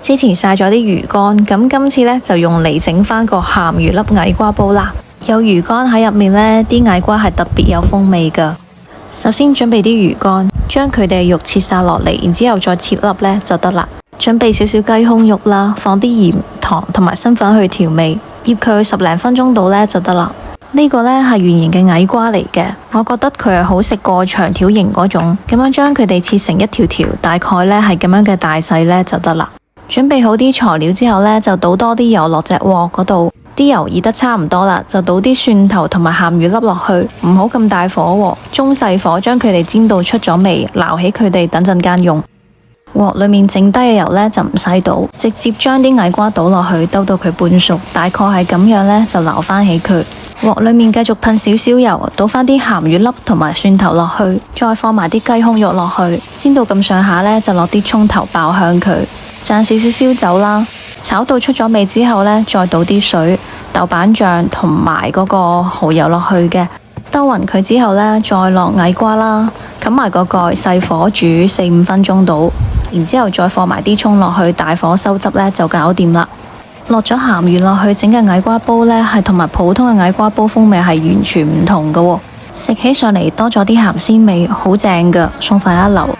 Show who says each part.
Speaker 1: 之前曬咗啲魚乾，咁今次呢，就用嚟整返個鹹魚粒矮瓜煲啦。有魚乾喺入面呢，啲矮瓜係特別有風味噶。首先準備啲魚乾，將佢哋嘅肉切晒落嚟，然之後再切粒呢就得啦。準備少少雞胸肉啦，放啲鹽、糖同埋生粉去調味，醃佢10零分鐘到呢就得啦。呢個呢係圓形嘅矮瓜嚟嘅，我覺得佢係好食過長條形嗰種。咁樣將佢哋切成一條條，大概呢係咁樣嘅大細呢就得啦。準備好啲材料之後呢，就倒多啲油落隻鑊嗰度，啲油熱得差唔多啦，就倒啲蒜頭同埋鹹魚粒落去，唔好咁大火喎，中細火將佢哋煎到出咗味，撈起佢哋等陣間用。鑊裏面剩低嘅油呢，就唔使倒，直接將啲矮瓜倒落去，兜到佢半熟，大概係咁樣呢，就撈翻起佢。鑊裏面繼續噴少少油，倒翻啲鹹魚粒同埋蒜頭落去，再放埋啲雞胸肉落去，煎到咁上下呢，就落啲蔥頭爆香佢，蘸少少燒酒啦，炒到出咗味之後呢，再倒啲水、豆瓣醬同埋嗰個蠔油落去嘅，兜勻佢之後呢，再落矮瓜啦，冚埋個蓋，細火煮4-5分鐘到，然之後再放埋啲蔥落去，大火收汁呢，就搞掂啦。落咗鹹魚落去整嘅矮瓜煲呢，係同埋普通嘅矮瓜煲風味係完全唔同㗎喎，食起上嚟多咗啲鹹鮮味，好正㗎，餸飯一流。